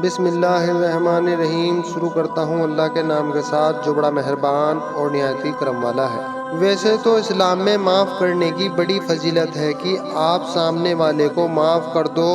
بسم اللہ الرحمن الرحیم۔ شروع کرتا ہوں اللہ کے نام کے ساتھ جو بڑا مہربان اور نہایت ہی کرم والا ہے۔ ویسے تو اسلام میں معاف کرنے کی بڑی فضیلت ہے کہ آپ سامنے والے کو معاف کر دو۔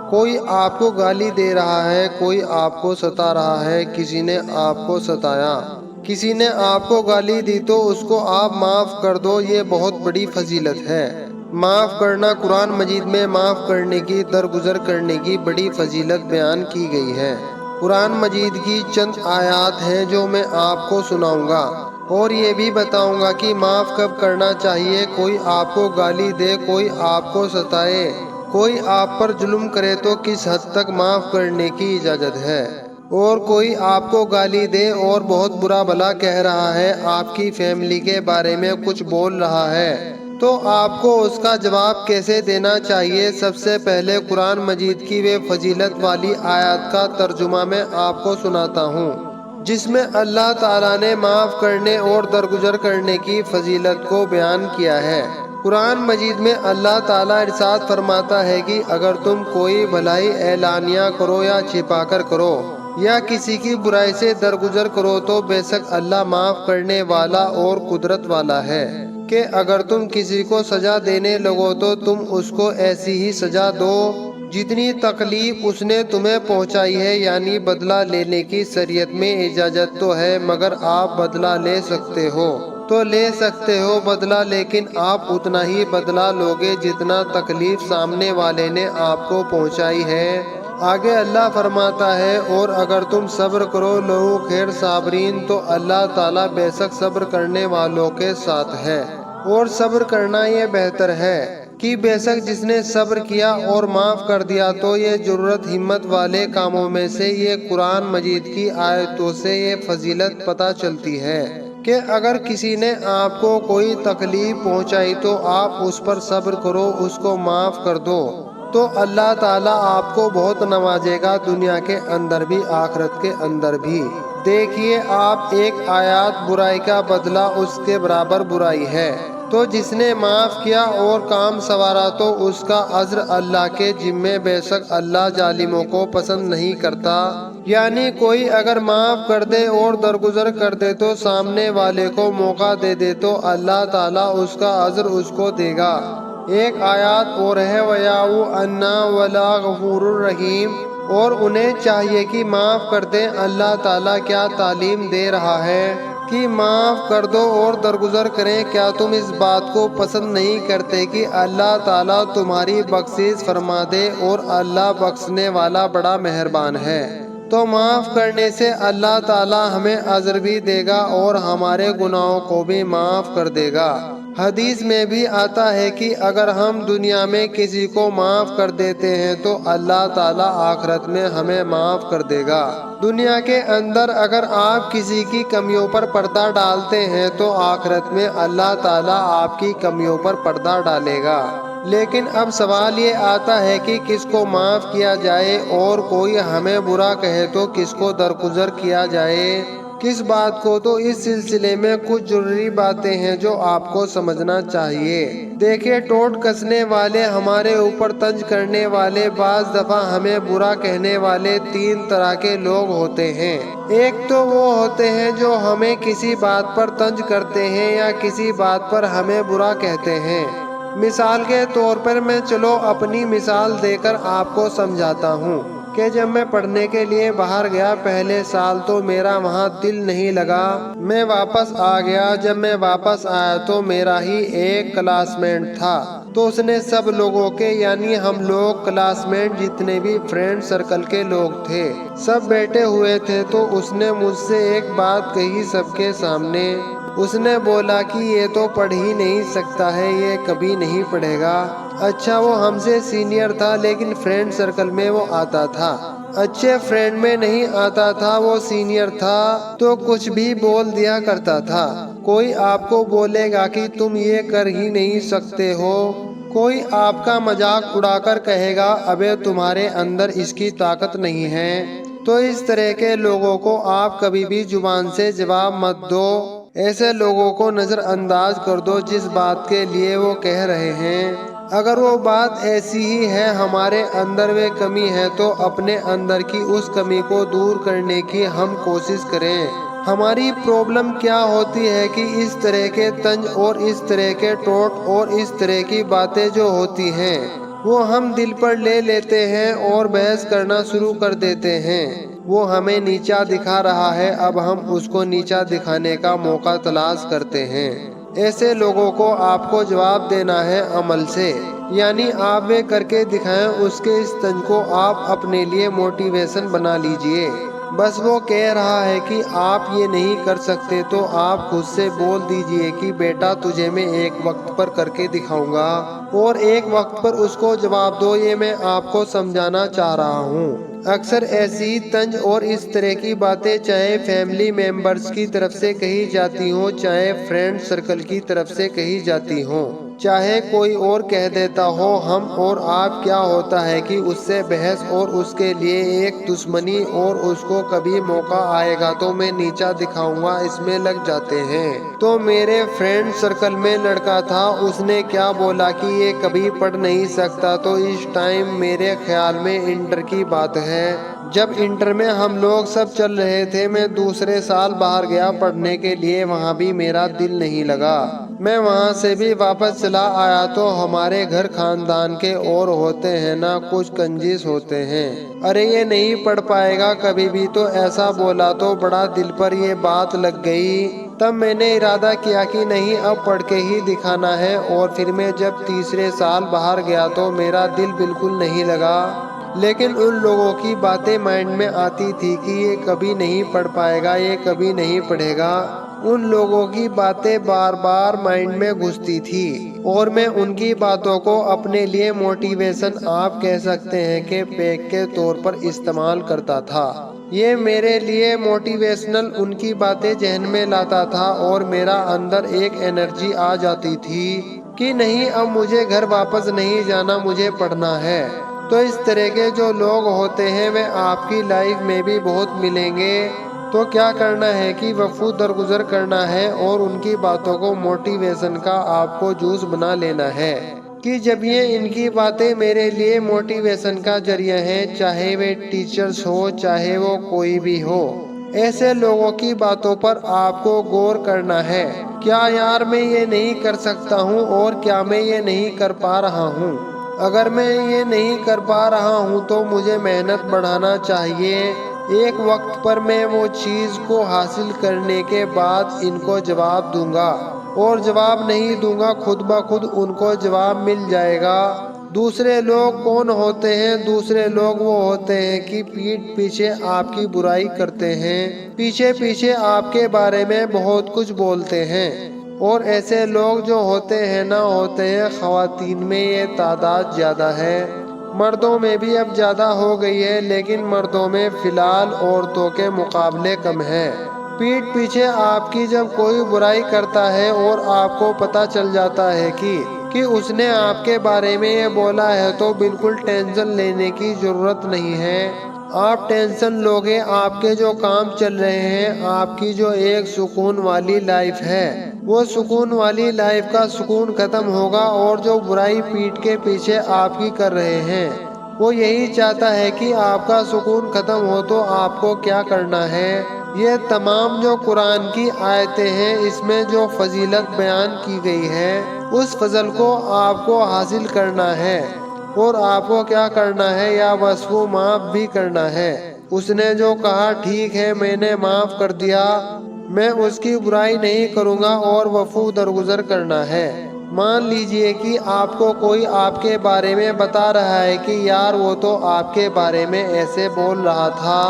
کوئی آپ کو گالی دے رہا ہے، کوئی آپ کو ستا رہا ہے، کسی نے آپ کو ستایا، کسی نے آپ کو گالی دی تو اس کو آپ معاف کر دو، یہ بہت بڑی فضیلت ہے۔ معاف کرنا قرآن مجید میں معاف کرنے کی، درگزر کرنے کی بڑی فضیلت بیان کی گئی ہے۔ قرآن مجید کی چند آیات ہیں جو میں آپ کو سناؤں گا اور یہ بھی بتاؤں گا کہ معاف کب کرنا چاہیے۔ کوئی آپ کو گالی دے، کوئی آپ کو ستائے، کوئی آپ پر ظلم کرے تو کس حد تک معاف کرنے کی اجازت ہے، اور کوئی آپ کو گالی دے اور بہت برا بھلا کہہ رہا ہے، آپ کی فیملی کے بارے میں کچھ بول رہا ہے تو آپ کو اس کا جواب کیسے دینا چاہیے۔ سب سے پہلے قرآن مجید کی وہ فضیلت والی آیات کا ترجمہ میں آپ کو سناتا ہوں جس میں اللہ تعالیٰ نے معاف کرنے اور درگزر کرنے کی فضیلت کو بیان کیا ہے۔ قرآن مجید میں اللہ تعالیٰ ارشاد فرماتا ہے کہ اگر تم کوئی بھلائی اعلانیہ کرو یا چھپا کر کرو یا کسی کی برائی سے درگزر کرو تو بے شک اللہ معاف کرنے والا اور قدرت والا ہے کہ اگر تم کسی کو سزا دینے لگو تو تم اس کو ایسی ہی سزا دو جتنی تکلیف اس نے تمہیں پہنچائی ہے، یعنی بدلہ لینے کی شریعت میں اجازت تو ہے، مگر آپ بدلہ لے سکتے ہو تو لے سکتے ہو بدلہ، لیکن آپ اتنا ہی بدلہ لوگے جتنا تکلیف سامنے والے نے آپ کو پہنچائی ہے۔ آگے اللہ فرماتا ہے اور اگر تم صبر کرو لہو خیر صابرین، تو اللہ تعالیٰ بے شک صبر کرنے والوں کے ساتھ ہے، اور صبر کرنا یہ بہتر ہے کہ بے شک جس نے صبر کیا اور معاف کر دیا تو یہ ضرورت ہمت والے کاموں میں سے۔ یہ قرآن مجید کی آیتوں سے یہ فضیلت پتہ چلتی ہے کہ اگر کسی نے آپ کو کوئی تکلیف پہنچائی تو آپ اس پر صبر کرو، اس کو معاف کر دو تو اللہ تعالیٰ آپ کو بہت نوازے گا، دنیا کے اندر بھی آخرت کے اندر بھی۔ دیکھیے آپ ایک آیات برائی کا بدلہ اس کے برابر برائی ہے، تو جس نے معاف کیا اور کام سنوارا تو اس کا اجر اللہ کے ذمے، بے شک اللہ ظالموں کو پسند نہیں کرتا۔ یعنی کوئی اگر معاف کر دے اور درگزر کر دے تو سامنے والے کو موقع دے دے تو اللہ تعالیٰ اس کا اجر اس کو دے گا۔ ایک آیات اور ہے وَيَعْفُو عَنَّا وَاللَّهُ غَفُورٌ رَحِيمٌ، اور انہیں چاہیے کہ معاف کر دیں۔ اللہ تعالیٰ کیا تعلیم دے رہا ہے کہ معاف کر دو اور درگزر کریں۔ کیا تم اس بات کو پسند نہیں کرتے کہ اللہ تعالیٰ تمہاری بخشش فرما دے، اور اللہ بخشنے والا بڑا مہربان ہے۔ تو معاف کرنے سے اللہ تعالیٰ ہمیں اجر بھی دے گا اور ہمارے گناہوں کو بھی معاف کر دے گا۔ حدیث میں بھی آتا ہے کہ اگر ہم دنیا میں کسی کو معاف کر دیتے ہیں تو اللہ تعالیٰ آخرت میں ہمیں معاف کر دے گا۔ دنیا کے اندر اگر آپ کسی کی کمیوں پر پردہ ڈالتے ہیں تو آخرت میں اللہ تعالیٰ آپ کی کمیوں پر پردہ ڈالے گا۔ لیکن اب سوال یہ آتا ہے کہ کس کو معاف کیا جائے، اور کوئی ہمیں برا کہے تو کس کو درگزر کیا جائے، کس بات کو؟ تو اس سلسلے میں کچھ ضروری باتیں ہیں جو آپ کو سمجھنا چاہیے۔ دیکھیں ٹوٹ کسنے والے، ہمارے اوپر طنز کرنے والے، بعض دفعہ ہمیں برا کہنے والے تین طرح کے لوگ ہوتے ہیں۔ ایک تو وہ ہوتے ہیں جو ہمیں کسی بات پر طنز کرتے ہیں یا کسی بات پر ہمیں برا کہتے ہیں۔ مثال کے طور پر میں چلو اپنی مثال دے کر آپ کو سمجھاتا ہوں کہ جب میں پڑھنے کے لیے باہر گیا پہلے سال تو میرا وہاں دل نہیں لگا، میں واپس آ گیا۔ جب میں واپس آیا تو میرا ہی ایک کلاس میٹ تھا، تو اس نے سب لوگوں کے، یعنی ہم لوگ کلاس میٹ جتنے بھی فرینڈ سرکل کے لوگ تھے سب بیٹھے ہوئے تھے، تو اس نے مجھ سے ایک بات کہی سب کے سامنے۔ اس نے بولا کہ یہ تو پڑھ ہی نہیں سکتا ہے، یہ کبھی نہیں پڑھے گا۔ اچھا وہ ہم سے سینئر تھا لیکن فرینڈ سرکل میں وہ آتا تھا، اچھے فرینڈ میں نہیں آتا تھا۔ وہ سینئر تھا تو کچھ بھی بول دیا کرتا تھا۔ کوئی آپ کو بولے گا کہ تم یہ کر ہی نہیں سکتے ہو، کوئی آپ کا مذاق اڑا کر کہے گا ابے تمہارے اندر اس کی طاقت نہیں ہے۔ تو اس طرح کے لوگوں کو آپ کبھی بھی زبان سے جواب مت دو، ایسے لوگوں کو نظر انداز کر دو جس بات کے لیے وہ کہہ رہے ہیں۔ اگر وہ بات ایسی ہی ہے ہمارے اندر وہ کمی ہے تو اپنے اندر کی اس کمی کو دور کرنے کی ہم کوشش کریں۔ ہماری پرابلم کیا ہوتی ہے کہ اس طرح کے طنز اور اس طرح کے ٹوٹ اور اس طرح کی باتیں جو ہوتی ہیں وہ ہم دل پر لے لیتے ہیں اور بحث کرنا شروع کر دیتے ہیں۔ وہ ہمیں نیچا دکھا رہا ہے، اب ہم اس کو نیچا دکھانے کا موقع تلاش کرتے ہیں۔ ایسے لوگوں کو آپ کو جواب دینا ہے عمل سے، یعنی آپ وہ کر کے دکھائیں۔ اس کے اس طنز کو آپ اپنے لیے موٹیویشن بنا لیجئے۔ بس وہ کہہ رہا ہے کہ آپ یہ نہیں کر سکتے تو آپ خود سے بول دیجئے کہ بیٹا تجھے میں ایک وقت پر کر کے دکھاؤں گا، اور ایک وقت پر اس کو جواب دو۔ یہ میں آپ کو سمجھانا چاہ رہا ہوں۔ اکثر ایسی طنز اور اس طرح کی باتیں چاہے فیملی میمبرز کی طرف سے کہی جاتی ہوں، چاہے فرینڈ سرکل کی طرف سے کہی جاتی ہوں، چاہے کوئی اور کہہ دیتا ہو، ہم اور آپ کیا ہوتا ہے کہ اس سے بحث اور اس کے لیے ایک دشمنی اور اس کو کبھی موقع آئے گا تو میں نیچا دکھاؤں گا اس میں لگ جاتے ہیں۔ تو میرے فرینڈ سرکل میں لڑکا تھا، اس نے کیا بولا کہ یہ کبھی پڑھ نہیں سکتا، تو اس ٹائم میرے خیال میں انٹر کی بات ہے، جب انٹر میں ہم لوگ سب چل رہے تھے، میں دوسرے سال باہر گیا پڑھنے کے لیے، وہاں بھی میرا دل نہیں لگا۔ میں وہاں سے بھی واپس چلا آیا تو ہمارے گھر خاندان کے اور ہوتے ہیں نا کچھ کنجوس ہوتے ہیں، ارے یہ نہیں پڑھ پائے گا کبھی بھی، تو ایسا بولا تو بڑا دل پر یہ بات لگ گئی۔ تب میں نے ارادہ کیا کہ نہیں اب پڑھ کے ہی دکھانا ہے، اور پھر میں جب تیسرے سال باہر گیا تو میرا دل بالکل نہیں لگا، لیکن ان لوگوں کی باتیں مائنڈ میں آتی تھی کہ یہ کبھی نہیں پڑھ پائے گا، یہ کبھی نہیں پڑھے گا۔ ان لوگوں کی باتیں بار بار مائنڈ میں گھستی تھی اور میں ان کی باتوں کو اپنے لیے موٹیویشن آپ کہہ سکتے ہیں کہ پیک کے طور پر استعمال کرتا تھا۔ یہ میرے لیے موٹیویشنل ان کی باتیں ذہن میں لاتا تھا اور میرا اندر ایک انرجی آ جاتی تھی کہ نہیں اب مجھے گھر واپس نہیں جانا، مجھے پڑھنا ہے۔ تو اس طرح کے جو لوگ ہوتے ہیں وہ آپ کی لائف میں بھی بہت ملیں گے۔ تو کیا کرنا ہے کہ وقوع درگزر کرنا ہے اور ان کی باتوں کو موٹیویشن کا آپ کو جوس بنا لینا ہے کہ جب یہ ان کی باتیں میرے لیے موٹیویشن کا ذریعہ ہیں، چاہے وہ ٹیچرز ہو چاہے وہ کوئی بھی ہو، ایسے لوگوں کی باتوں پر آپ کو غور کرنا ہے۔ کیا یار میں یہ نہیں کر سکتا ہوں، اور کیا میں یہ نہیں کر پا رہا ہوں؟ اگر میں یہ نہیں کر پا رہا ہوں تو مجھے محنت بڑھانا چاہیے۔ ایک وقت پر میں وہ چیز کو حاصل کرنے کے بعد ان کو جواب دوں گا، اور جواب نہیں دوں گا خود بخود ان کو جواب مل جائے گا۔ دوسرے لوگ کون ہوتے ہیں؟ دوسرے لوگ وہ ہوتے ہیں کہ پیٹھ پیچھے آپ کی برائی کرتے ہیں، پیچھے پیچھے آپ کے بارے میں بہت کچھ بولتے ہیں، اور ایسے لوگ جو ہوتے ہیں نا ہوتے ہیں۔ خواتین میں یہ تعداد زیادہ ہے، مردوں میں بھی اب زیادہ ہو گئی ہے، لیکن مردوں میں فی الحال عورتوں کے مقابلے کم ہے۔ پیٹھ پیچھے آپ کی جب کوئی برائی کرتا ہے اور آپ کو پتہ چل جاتا ہے کہ اس نے آپ کے بارے میں یہ بولا ہے تو بالکل ٹینشن لینے کی ضرورت نہیں ہے۔ آپ ٹینشن لوگے، آپ کے جو کام چل رہے ہیں، آپ کی جو ایک سکون والی لائف ہے، وہ سکون والی لائف کا سکون ختم ہوگا، اور جو برائی پیٹھ کے پیچھے آپ کی کر رہے ہیں وہ یہی چاہتا ہے کہ آپ کا سکون ختم ہو۔ تو آپ کو کیا کرنا ہے؟ یہ تمام جو قرآن کی آیتیں ہیں اس میں جو فضیلت بیان کی گئی ہے اس فضل کو آپ کو حاصل کرنا ہے، اور آپ کو کیا کرنا ہے یا بس وہ معاف بھی کرنا ہے۔ اس نے جو کہا ٹھیک ہے میں نے معاف کر دیا، میں اس کی برائی نہیں کروں گا، اور وفو درگزر کرنا ہے۔ مان لیجئے کہ آپ کو کوئی آپ کے بارے میں بتا رہا ہے کہ یار وہ تو آپ کے بارے میں ایسے بول رہا تھا،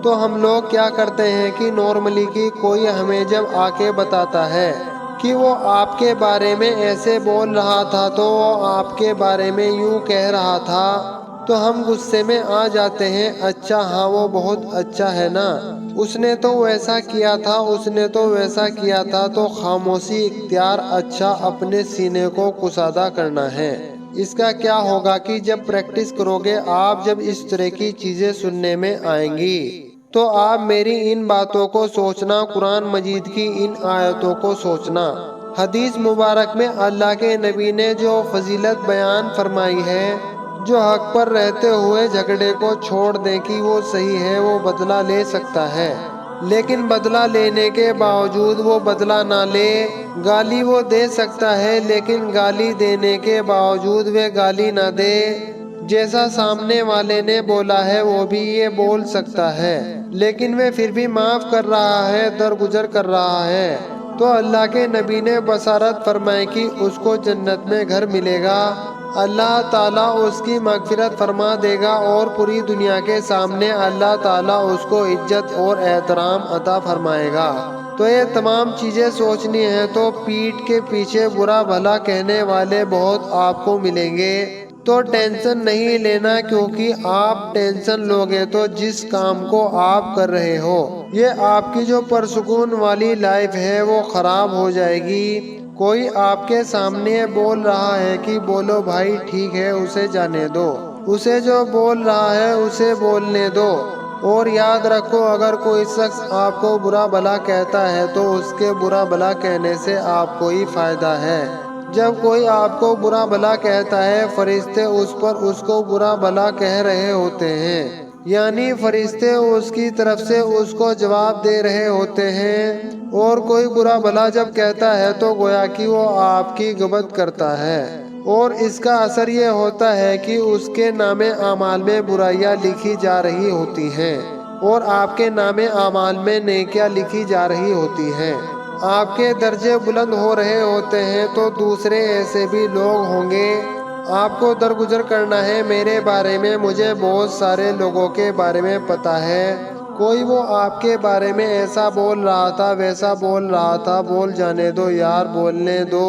تو ہم لوگ کیا کرتے ہیں کہ نارملی کہ کوئی ہمیں جب آ کے بتاتا ہے کہ وہ آپ کے بارے میں ایسے بول رہا تھا تو وہ آپ کے بارے میں یوں کہہ رہا تھا، تو ہم غصے میں آ جاتے ہیں، اچھا ہاں وہ بہت اچھا ہے نا، اس نے تو ویسا کیا تھا، اس نے تو ویسا کیا تھا، تو خاموشی اختیار اچھا اپنے سینے کو کشادہ کرنا ہے۔ اس کا کیا ہوگا کہ جب پریکٹس کرو گے آپ، جب اس طرح کی چیزیں سننے میں آئیں گی تو آپ میری ان باتوں کو سوچنا، قرآن مجید کی ان آیتوں کو سوچنا، حدیث مبارک میں اللہ کے نبی نے جو فضیلت بیان فرمائی ہے، جو حق پر رہتے ہوئے جھگڑے کو چھوڑ دے کہ وہ صحیح ہے، وہ بدلہ لے سکتا ہے، لیکن بدلہ لینے کے باوجود وہ بدلہ نہ لے۔ گالی وہ دے سکتا ہے لیکن گالی دینے کے باوجود وہ گالی نہ دے۔ جیسا سامنے والے نے بولا ہے وہ بھی یہ بول سکتا ہے، لیکن وہ پھر بھی معاف کر رہا ہے، درگزر کر رہا ہے، تو اللہ کے نبی نے بشارت فرمائی کہ اس کو جنت میں گھر ملے گا، اللہ تعالیٰ اس کی مغفرت فرما دے گا اور پوری دنیا کے سامنے اللہ تعالیٰ اس کو عزت اور احترام عطا فرمائے گا۔ تو یہ تمام چیزیں سوچنی ہیں تو پیٹھ کے پیچھے برا بھلا کہنے والے بہت آپ کو ملیں گے، تو ٹینشن نہیں لینا، کیونکہ آپ ٹینشن لوگے تو جس کام کو آپ کر رہے ہو، یہ آپ کی جو پرسکون والی لائف ہے وہ خراب ہو جائے گی۔ کوئی آپ کے سامنے بول رہا ہے کہ بولو بھائی ٹھیک ہے، اسے جانے دو، اسے جو بول رہا ہے اسے بولنے دو، اور یاد رکھو اگر کوئی شخص آپ کو برا بھلا کہتا ہے تو اس کے برا بھلا کہنے سے آپ کو ہی فائدہ ہے۔ جب کوئی آپ کو برا بھلا کہتا ہے، فرشتے اس پر اس کو برا بھلا کہہ رہے ہوتے ہیں، یعنی فرشتے اس کی طرف سے اس کو جواب دے رہے ہوتے ہیں، اور کوئی برا بھلا جب کہتا ہے تو گویا کہ وہ آپ کی غیبت کرتا ہے، اور اس کا اثر یہ ہوتا ہے کہ اس کے نامے اعمال میں برائیاں لکھی جا رہی ہوتی ہیں اور آپ کے نامے اعمال میں نیکیاں لکھی جا رہی ہوتی ہیں، آپ کے درجے بلند ہو رہے ہوتے ہیں۔ تو دوسرے ایسے بھی لوگ ہوں گے، آپ کو درگزر کرنا ہے۔ میرے بارے میں مجھے بہت سارے لوگوں کے بارے میں پتا ہے، کوئی وہ آپ کے بارے میں ایسا بول رہا تھا، ویسا بول رہا تھا، بول جانے دو یار، بولنے دو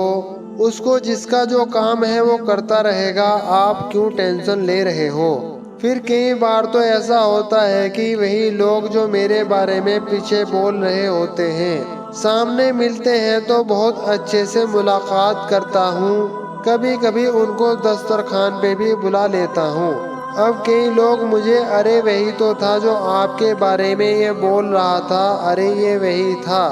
اس کو، جس کا جو کام ہے وہ کرتا رہے گا، آپ کیوں ٹینشن لے رہے ہو؟ پھر کئی بار تو ایسا ہوتا ہے کہ وہی لوگ جو میرے بارے میں پیچھے بول رہے ہوتے ہیں، سامنے ملتے ہیں تو بہت اچھے سے ملاقات کرتا ہوں، کبھی کبھی ان کو دسترخوان پہ بھی بلا لیتا ہوں۔ اب کئی لوگ مجھے ارے وہی تو تھا جو آپ کے بارے میں یہ بول رہا تھا، ارے یہ وہی تھا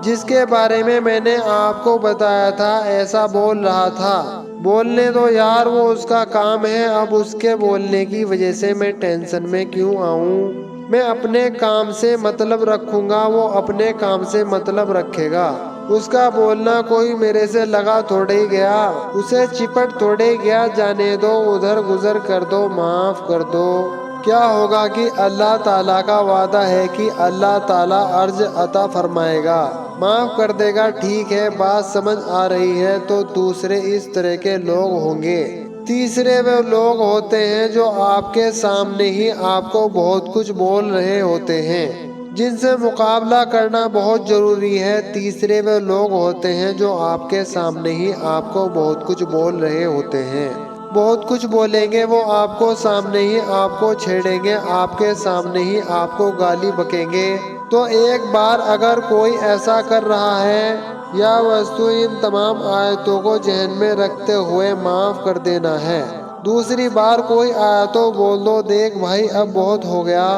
جس کے بارے میں نے آپ کو بتایا تھا، ایسا بول رہا تھا، بولنے دو یار، وہ اس کا کام ہے، اب اس کے بولنے کی وجہ سے میں ٹینشن میں کیوں آؤں؟ میں اپنے کام سے مطلب رکھوں گا، وہ اپنے کام سے مطلب رکھے گا، اس کا بولنا کوئی میرے سے لگا تھوڑے گیا، اسے چپٹ تھوڑے گیا، جانے دو، ادھر گزر کر دو، معاف کر دو۔ کیا ہوگا کہ اللہ تعالیٰ کا وعدہ ہے کہ اللہ تعالیٰ عرض عطا فرمائے گا، معاف کر دے گا، ٹھیک ہے، بات سمجھ آ رہی ہے؟ تو دوسرے اس طرح کے لوگ ہوں گے۔ تیسرے وہ لوگ ہوتے ہیں جو آپ کے سامنے ہی آپ کو بہت کچھ بول رہے ہوتے ہیں، جن سے مقابلہ کرنا بہت ضروری ہے۔ تیسرے وہ لوگ ہوتے ہیں جو آپ کے سامنے ہی آپ کو بہت کچھ بول رہے ہوتے ہیں، بہت کچھ بولیں گے، وہ آپ کو سامنے ہی آپ کو چھیڑیں گے، آپ کے سامنے ہی آپ کو گالی بکیں گے۔ تو ایک بار اگر کوئی ایسا کر رہا ہے، یا وستو ان تمام آیتوں کو ذہن میں رکھتے ہوئے معاف کر دینا ہے۔ دوسری بار کوئی آیا تو بول دو، دیکھ بھائی اب بہت ہو گیا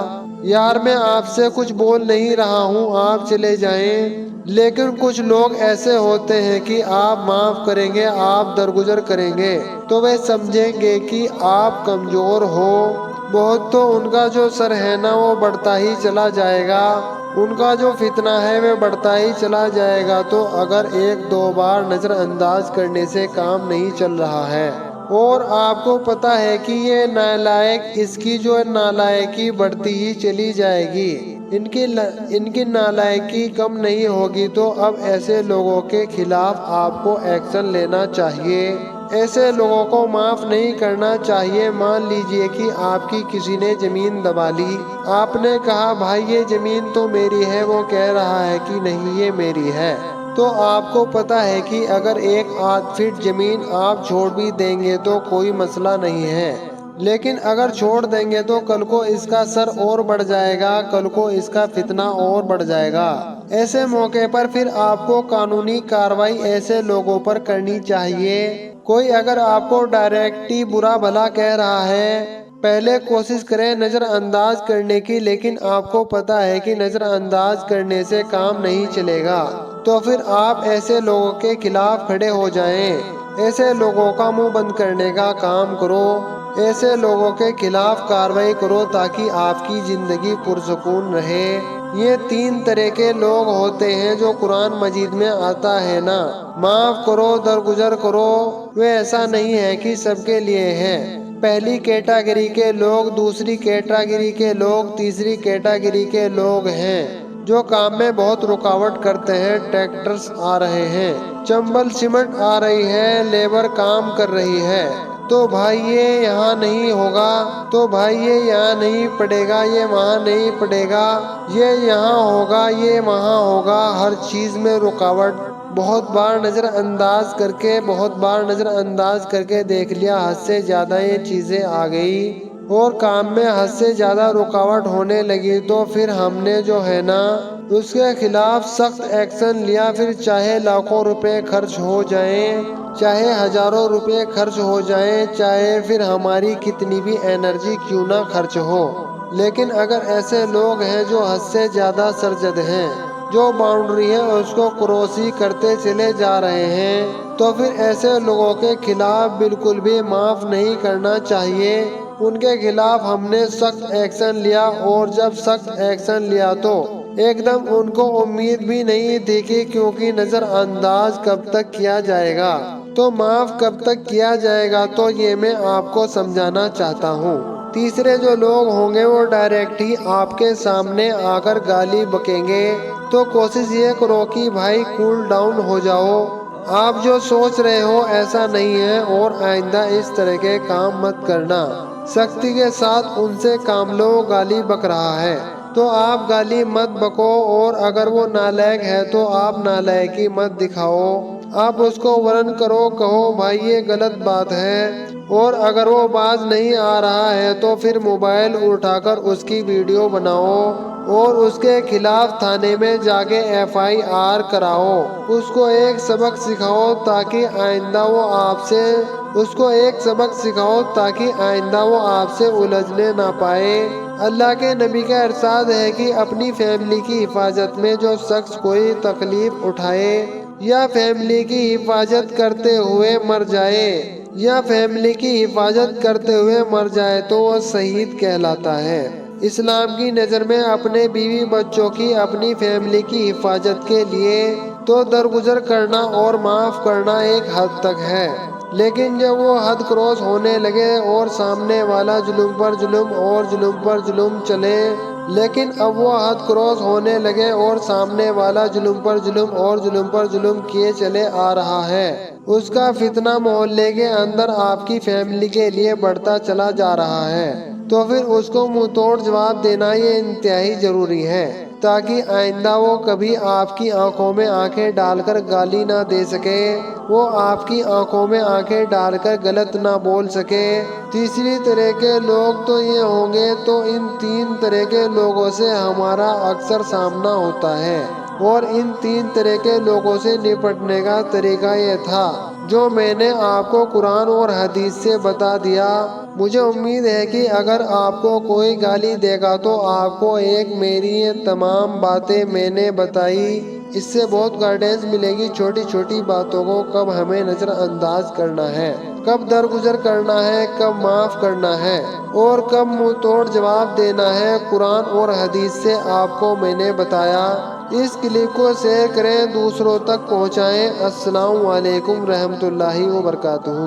یار، میں آپ سے کچھ بول نہیں رہا ہوں، آپ چلے جائیں۔ لیکن کچھ لوگ ایسے ہوتے ہیں کہ آپ معاف کریں گے، آپ درگزر کریں گے تو وہ سمجھیں گے کہ آپ کمزور ہو، بہت، تو ان کا جو سر ہے نا وہ بڑھتا ہی چلا جائے گا، ان کا جو فتنہ ہے وہ بڑھتا ہی چلا جائے گا۔ تو اگر ایک دو بار نظر انداز کرنے سے کام نہیں چل رہا ہے اور آپ کو پتا ہے کہ یہ نالائق، اس کی جو نالائقی بڑھتی ہی چلی جائے گی، ان کی نالائقی کم نہیں ہوگی، تو اب ایسے لوگوں کے خلاف آپ کو ایکشن لینا چاہیے، ایسے لوگوں کو معاف نہیں کرنا چاہیے۔ مان لیجئے کہ آپ کی کسی نے زمین دبا لی، آپ نے کہا بھائی یہ زمین تو میری ہے، وہ کہہ رہا ہے کہ نہیں یہ میری ہے، تو آپ کو پتا ہے کہ اگر 1 فٹ زمین آپ چھوڑ بھی دیں گے تو کوئی مسئلہ نہیں ہے، لیکن اگر چھوڑ دیں گے تو کل کو اس کا سر اور بڑھ جائے گا، کل کو اس کا فتنہ اور بڑھ جائے گا۔ ایسے موقع پر پھر آپ کو قانونی کارروائی ایسے لوگوں پر کرنی چاہیے۔ کوئی اگر آپ کو ڈائریکٹلی برا بھلا کہہ رہا ہے، پہلے کوشش کریں نظر انداز کرنے کی، لیکن آپ کو پتا ہے کہ نظر انداز کرنے سے کام نہیں چلے گا، تو پھر آپ ایسے لوگوں کے خلاف کھڑے ہو جائیں، ایسے لوگوں کا منہ بند کرنے کا کام کرو، ایسے لوگوں کے خلاف کارروائی کرو تاکہ آپ کی زندگی پرسکون رہے۔ یہ 3 طرح کے لوگ ہوتے ہیں جو قرآن مجید میں آتا ہے نا، معاف کرو، درگزر کرو، وہ ایسا نہیں ہے کہ سب کے لیے ہے۔ پہلی کیٹیگری کے لوگ، دوسری کیٹیگری کے لوگ، تیسری کیٹیگری کے لوگ ہیں جو کام میں بہت رکاوٹ کرتے ہیں۔ ٹریکٹرز آ رہے ہیں، چمبل سیمنٹ آ رہی ہے، لیبر کام کر رہی ہے، تو بھائی یہ یہاں نہیں ہوگا، تو بھائی یہ یہاں نہیں پڑے گا، یہ وہاں نہیں پڑے گا، یہ یہاں ہوگا، یہ وہاں ہوگا، ہر چیز میں رکاوٹ۔ بہت بار نظر انداز کر کے دیکھ لیا، حد سے زیادہ یہ چیزیں آ گئی اور کام میں حد سے زیادہ رکاوٹ ہونے لگی، تو پھر ہم نے جو ہے نا اس کے خلاف سخت ایکشن لیا، پھر چاہے لاکھوں روپے خرچ ہو جائیں، چاہے ہزاروں روپے خرچ ہو جائیں، چاہے پھر ہماری کتنی بھی انرجی کیوں نہ خرچ ہو۔ لیکن اگر ایسے لوگ ہیں جو حد سے زیادہ سرزد ہیں، جو باؤنڈری ہے اس کو کراس ہی کرتے چلے جا رہے ہیں، تو پھر ایسے لوگوں کے خلاف بالکل بھی معاف نہیں کرنا چاہیے۔ ان کے خلاف ہم نے سخت ایکشن لیا، اور جب سخت ایکشن لیا تو ایک دم ان کو امید بھی نہیں تھی کہ کیونکہ نظر انداز کب تک کیا جائے گا تو معاف کب تک کیا جائے گا، تو یہ میں آپ کو سمجھانا چاہتا ہوں۔ تیسرے جو لوگ ہوں گے وہ ڈائریکٹ ہی آپ کے سامنے آ کر گالی بکیں گے، تو کوشش یہ کرو کہ بھائی کول ڈاؤن ہو جاؤ، آپ جو سوچ رہے ہو ایسا نہیں ہے، اور آئندہ اس طرح کے کام مت کرنا۔ سختی کے ساتھ ان سے کام لو، گالی بک رہا ہے تو آپ گالی مت بکو، اور اگر وہ نالائق ہے تو آپ نالائقی مت دکھاؤ، آپ اس کو ورن کرو، کہو بھائی یہ غلط بات ہے، اور اگر وہ باز نہیں آ رہا ہے تو پھر موبائل اٹھا کر اس کی ویڈیو بناؤ اور اس کے خلاف تھانے میں جا کے FIR کراؤ، اس کو ایک سبق سکھاؤ تاکہ آئندہ وہ آپ سے الجھنے نہ پائے۔ اللہ کے نبی کا ارشاد ہے کہ اپنی فیملی کی حفاظت میں جو شخص کوئی تکلیف اٹھائے یا فیملی کی حفاظت کرتے ہوئے مر جائے تو وہ شہید کہلاتا ہے۔ اسلام کی نظر میں اپنے بیوی بچوں کی، اپنی فیملی کی حفاظت کے لیے تو درگزر کرنا اور معاف کرنا ایک حد تک ہے، لیکن جب وہ حد کراس ہونے لگے اور سامنے والا ظلم پر ظلم اور ظلم پر ظلم چلے، کیے چلے آ رہا ہے، اس کا فتنہ محلے کے اندر آپ کی فیملی کے لیے بڑھتا چلا جا رہا ہے، تو پھر اس کو منہ توڑ جواب دینا یہ انتہائی ضروری ہے، تاکہ آئندہ وہ کبھی آپ کی آنکھوں میں آنکھیں ڈال کر گالی نہ دے سکے، وہ آپ کی آنکھوں میں آنکھیں ڈال کر غلط نہ بول سکے۔ تیسری طرح کے لوگ تو یہ ہوں گے، تو ان 3 طرح کے لوگوں سے ہمارا اکثر سامنا ہوتا ہے، اور ان 3 طرح کے لوگوں سے نپٹنے کا طریقہ یہ تھا جو میں نے آپ کو قرآن اور حدیث سے بتا دیا۔ مجھے امید ہے کہ اگر آپ کو کوئی گالی دے گا تو آپ کو میری یہ تمام باتیں میں نے بتائی، اس سے بہت گائیڈنس ملے گی، چھوٹی چھوٹی باتوں کو کب ہمیں نظر انداز کرنا ہے، کب درگزر کرنا ہے، کب معاف کرنا ہے، اور کب منہ توڑ جواب دینا ہے، قرآن اور حدیث سے آپ کو میں نے بتایا۔ اس کلپ کو شیئر کریں، دوسروں تک پہنچائیں۔ السلام علیکم ورحمۃ اللہ وبرکاتہ۔